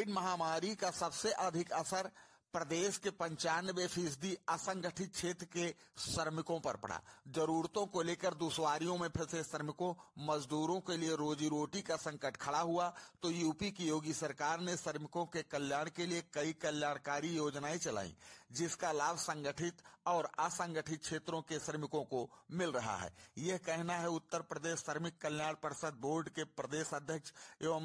Covid महामारी का सबसे अधिक असर प्रदेश के 95% असंगठित क्षेत्र के श्रमिकों पर पड़ा। जरूरतों को लेकर दुश्वारियों में फंसे श्रमिकों मजदूरों के लिए रोजी रोटी का संकट खड़ा हुआ तो यूपी की योगी सरकार ने श्रमिकों के कल्याण के लिए कई कल्याणकारी योजनाएं चलाई, जिसका लाभ संगठित और असंगठित क्षेत्रों के श्रमिकों को मिल रहा है। यह कहना है उत्तर प्रदेश श्रमिक कल्याण परिषद बोर्ड के प्रदेश अध्यक्ष एवं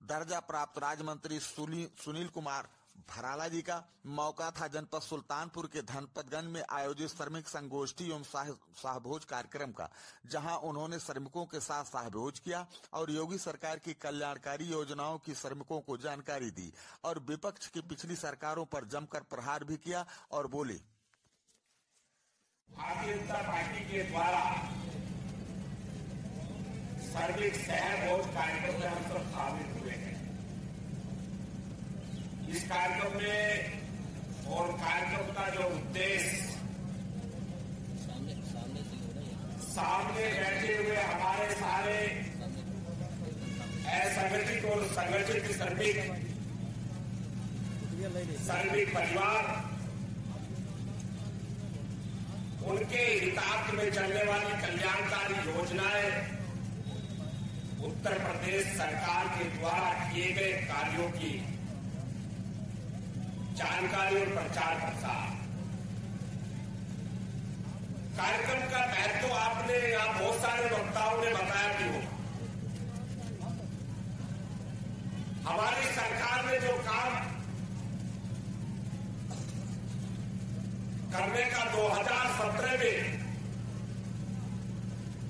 दर्जा प्राप्त राज्य मंत्री सुनील कुमार भराला जी का। मौका था जनपद सुल्तानपुर के धनपतगंज में आयोजित श्रमिक संगोष्ठी एवं सहभोज कार्यक्रम का, जहां उन्होंने श्रमिकों के साथ सहभोज किया और योगी सरकार की कल्याणकारी योजनाओं की श्रमिकों को जानकारी दी और विपक्ष की पिछली सरकारों पर जमकर प्रहार भी किया और बोले, भारतीय जनता पार्टी के द्वारा श्रमिक सहभोज कार्यक्रम में हम सब शामिल हुए हैं। इस कार्यक्रम में और कार्यक्रम का जो उद्देश्य सामने बैठे हुए हमारे सारे असंगठित और संगठित श्रमिक परिवार, उनके हितार्थ में चलने वाली कल्याणकारी योजनाएं, उत्तर प्रदेश सरकार के द्वारा किए गए कार्यों की जानकारी और प्रचार प्रसार। कार्यक्रम का महत्व आपने यहां बहुत सारे वक्ताओं ने बताया कि होगा। हमारी सरकार ने जो काम करने का 2017 में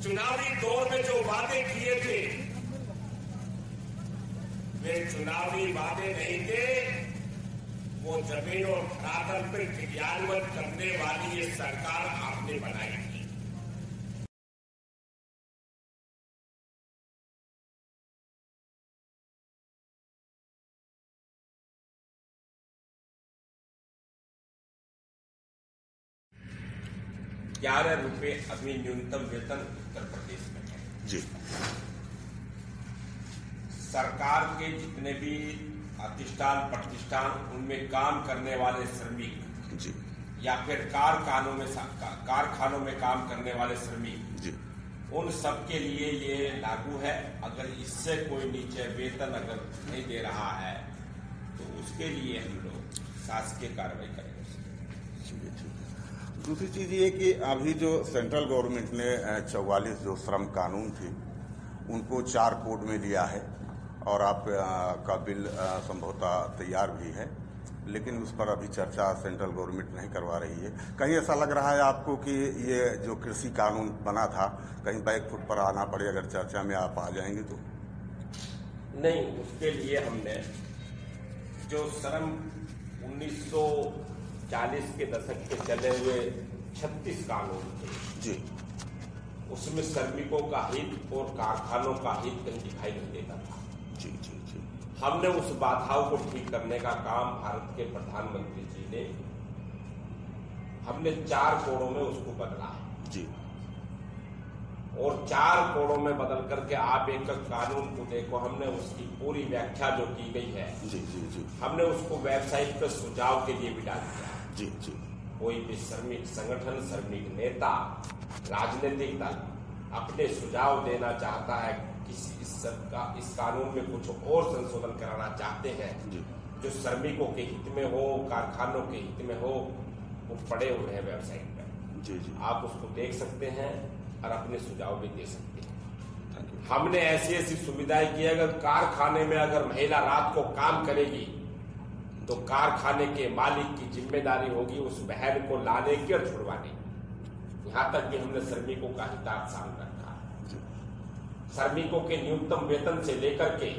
चुनावी दौर में जो वादे किए थे, वे चुनावी वादे नहीं थे, वो जमीन और धरातल पर क्रियान्वयन करने वाली ये सरकार आपने बनाई थी। ₹11 अभी न्यूनतम वेतन उत्तर प्रदेश में है जी। सरकार के जितने भी प्रतिष्ठान उनमें काम करने वाले श्रमिक जी या फिर कारखानों में काम करने वाले श्रमिक जी, उन सब के लिए ये लागू है। अगर इससे कोई नीचे वेतन अगर नहीं दे रहा है तो उसके लिए हम लोग शासकीय कार्रवाई करेंगे। दूसरी चीज ये कि अभी जो सेंट्रल गवर्नमेंट ने 44 जो श्रम कानून थी उनको 4 कोड में लिया है और आपका बिल संभवतः तैयार भी है, लेकिन उस पर अभी चर्चा सेंट्रल गवर्नमेंट नहीं करवा रही है। कहीं ऐसा लग रहा है आपको कि ये जो कृषि कानून बना था कहीं बैकफुट पर आना पड़े अगर चर्चा में आप आ जाएंगे तो? नहीं, उसके लिए हमने जो श्रम 1940 के दशक के चले हुए 36 कानून थे जी, उसमें श्रमिकों का हित और कारखानों का हित कहीं दिखाई नहीं देता था। जी जी जी, हमने उस बाधाओं को ठीक करने का काम भारत के प्रधानमंत्री जी ने, हमने 4 कोड़ों में उसको बदला है जी, और 4 कोड़ों में बदल करके आप एक कानून को देखो, हमने उसकी पूरी व्याख्या जो की गई है जी जी जी, हमने उसको वेबसाइट पर सुझाव के लिए भी डाल दिया जी जी। कोई भी श्रमिक संगठन, श्रमिक नेता, राजनीतिक दल अपने सुझाव देना चाहता है, किसी इस कानून में कुछ और संशोधन कराना चाहते हैं जो श्रमिकों के हित में हो, कारखानों के हित में हो, वो पड़े हुए हैं वेबसाइट पर। जी जी, आप उसको देख सकते हैं और अपने सुझाव भी दे सकते हैं। हमने ऐसी ऐसी सुविधाएं की, अगर कारखाने में अगर महिला रात को काम करेगी तो कारखाने के मालिक की जिम्मेदारी होगी उस बहन को लाने की और छुड़वाने की। यहां तक कि हमने श्रमिकों का हितार्थ सामने रखा है। श्रमिकों के न्यूनतम वेतन से लेकर के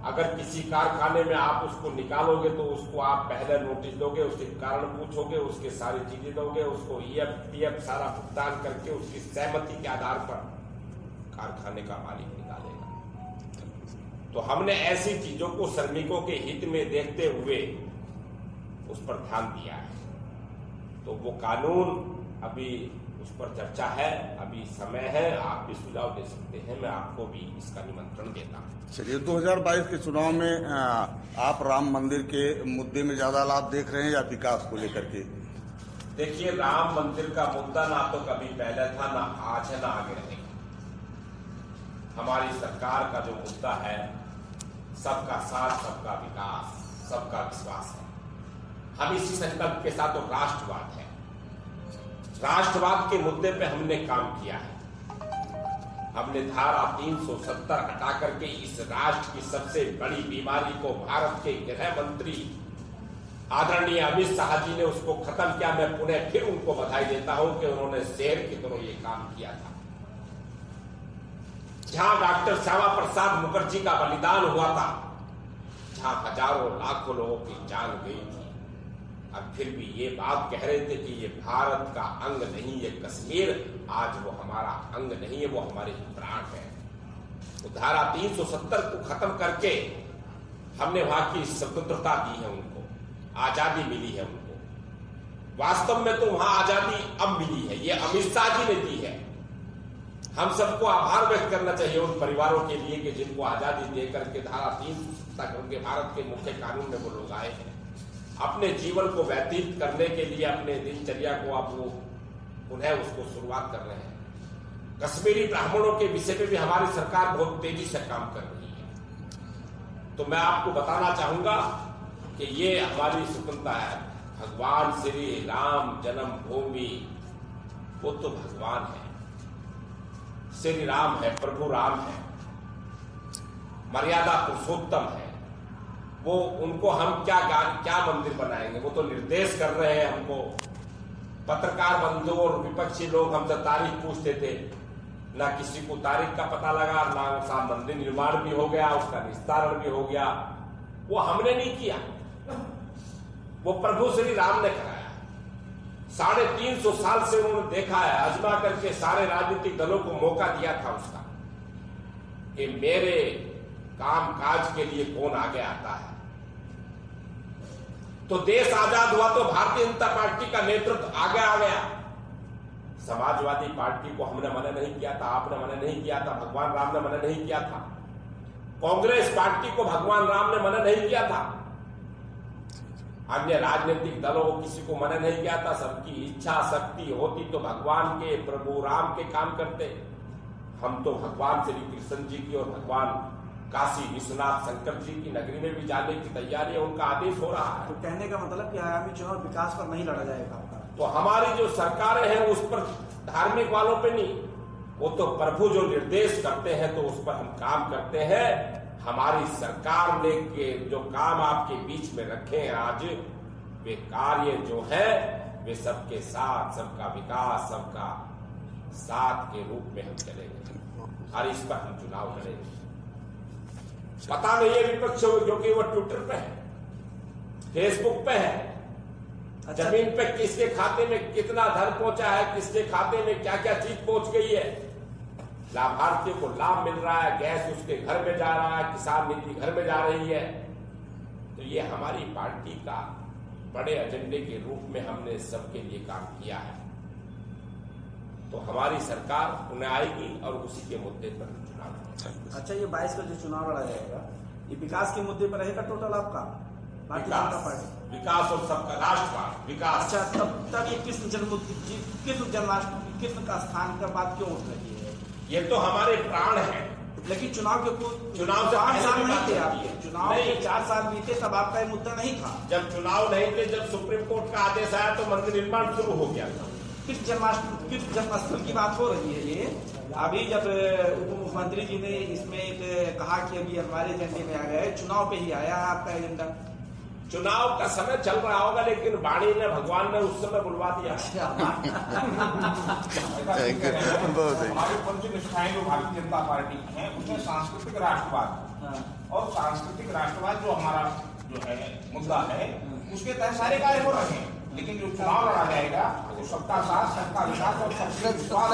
अगर किसी कारखाने में आप उसको निकालोगे तो उसको आप पहले नोटिस दोगे, उसके कारण पूछोगे, उसके सारी चीजें दोगे, उसको ईएफ पीएफ सारा भुगतान करके उसकी सहमति के आधार पर कारखाने का मालिक निकालेगा। तो हमने ऐसी चीजों को श्रमिकों के हित में देखते हुए उस पर ध्यान दिया है। तो वो कानून अभी उस पर चर्चा है, अभी समय है, आप भी सुझाव दे सकते हैं, मैं आपको भी इसका निमंत्रण देता हूँ। चलिए, 2022 के चुनाव में आप राम मंदिर के मुद्दे में ज्यादा लाभ देख रहे हैं या विकास को लेकर के? देखिए, राम मंदिर का मुद्दा ना तो कभी पहले था, ना आज है, ना आगे रहेगा। हमारी सरकार का जो मुद्दा है, सबका साथ, सबका विकास, सबका विश्वास है। हम इसी संकल्प के साथ, और राष्ट्रवाद है। राष्ट्रवाद के मुद्दे पे हमने काम किया है। हमने धारा 370 हटा करके इस राष्ट्र की सबसे बड़ी बीमारी को भारत के गृह मंत्री आदरणीय अमित शाह जी ने उसको खत्म किया। मैं पुनः फिर उनको बधाई देता हूं कि उन्होंने शेर की तरह ये काम किया था। जहां डॉक्टर श्यामा प्रसाद मुखर्जी का बलिदान हुआ था, जहां हजारों लाखों लोगों की जान गई थी, अब फिर भी ये बात कह रहे थे कि ये भारत का अंग नहीं, ये कश्मीर आज वो हमारा अंग नहीं है, वो हमारे प्राण है। तो धारा 370 को खत्म करके हमने वहां की स्वतंत्रता दी है, उनको आजादी मिली है। उनको वास्तव में तो वहां आजादी अब मिली है, ये अमित शाह जी ने दी है। हम सबको आभार व्यक्त करना चाहिए उन परिवारों के लिए कि जिनको आजादी देकर के धारा 370 उनके भारत के मुख्य कानून में वो लोग आए हैं। अपने जीवन को व्यतीत करने के लिए, अपने दिनचर्या को आप वो पुनः उसको शुरुआत कर रहे हैं। कश्मीरी ब्राह्मणों के विषय पे भी हमारी सरकार बहुत तेजी से काम कर रही है। तो मैं आपको बताना चाहूंगा कि ये हमारी स्वतंत्रता है। भगवान श्री राम जन्मभूमि, वो तो भगवान है, श्री राम है, प्रभु राम है, मर्यादा पुरुषोत्तम है। वो उनको हम क्या मंदिर बनाएंगे? वो तो निर्देश कर रहे हैं हमको। पत्रकार बंधु और विपक्षी लोग हमसे तारीख पूछते थे, ना किसी को तारीख का पता लगा, ना उसका मंदिर निर्माण भी हो गया, उसका विस्तारण भी हो गया। वो हमने नहीं किया, वो प्रभु श्री राम ने कराया। 350 साल से उन्होंने देखा है, आजमा करके सारे राजनीतिक दलों को मौका दिया था उसका कि मेरे काम काज के लिए कौन आगे आता है। तो देश आजाद हुआ तो भारतीय जनता पार्टी का नेतृत्व आगे आ गया। समाजवादी पार्टी को हमने मना नहीं किया था, आपने मना नहीं किया था, भगवान राम ने मना नहीं किया था। कांग्रेस पार्टी को भगवान राम ने मना नहीं किया था। अन्य राजनीतिक दलों को किसी को मना नहीं किया था। सबकी इच्छा शक्ति होती तो भगवान के, प्रभु राम के काम करते। हम तो भगवान श्री कृष्ण जी की और भगवान काशी विश्वनाथ शंकर जी की नगरी में भी जाने की तैयारी है, उनका आदेश हो रहा है। तो कहने का मतलब कि आगामी चुनाव विकास पर नहीं लड़ा जाएगा आपका? तो हमारी जो सरकारें हैं उस पर, धार्मिक वालों पे नहीं, वो तो प्रभु जो निर्देश करते हैं तो उस पर हम काम करते हैं। हमारी सरकार ने के जो काम आपके बीच में रखे हैं आज, वे कार्य जो है वे सबके साथ, सबका विकास, सबका साथ के रूप में हम चलेंगे और इस पर हम चुनाव लड़ेंगे। पता नहीं है विपक्ष क्योंकि वो ट्विटर पे है, फेसबुक पे है, जमीन पे किसके खाते में कितना धन पहुंचा है, किसके खाते में क्या क्या चीज पहुंच गई है, लाभार्थियों को लाभ मिल रहा है, गैस उसके घर में जा रहा है, किसान नीति घर में जा रही है। तो ये हमारी पार्टी का बड़े एजेंडे के रूप में हमने सबके लिए काम किया है। तो हमारी सरकार पुनः आएगी और उसी के मुद्दे पर चुनाव। अच्छा, ये 22 का जो चुनाव लड़ा जाएगा, ये विकास के मुद्दे पर रहेगा टोटल आपका? भारतीय जनता पार्टी विकास और सबका राष्ट्रवाद विकास। अच्छा, तब ये किस जन्माष्टमी, किस का स्थान का बात क्यों उठ रही है? ये तो हमारे प्राण है। लेकिन चुनाव से 5 साल नहीं थे आपके, चुनाव के 4 साल बीते तब आपका ये मुद्दा नहीं था। जब चुनाव नहीं थे, जब सुप्रीम कोर्ट का आदेश आया तो मंदिर निर्माण शुरू हो गया था। किस जन्मस्थल की बात हो रही है ये? अभी जब उप मुख्यमंत्री जी ने इसमें एक कहा कि अभी हमारे एजेंडे में आ गया है, चुनाव पे ही आया है आपका एजेंडा। चुनाव का समय चल रहा होगा, लेकिन वाणी ने, भगवान ने उस समय बुलवा दिया। हमारी पंच निष्ठाएं जो भारतीय जनता पार्टी की हैं, उसमें सांस्कृतिक राष्ट्रवाद और सांस्कृतिक राष्ट्रवाद जो हमारा जो है मुद्दा है, उसके तहत सारे कार्य हो रहे हैं। लेकिन जो चुनाव लड़ा जाएगा वो सबका साथ, सबका विकास और सबका विश्वास।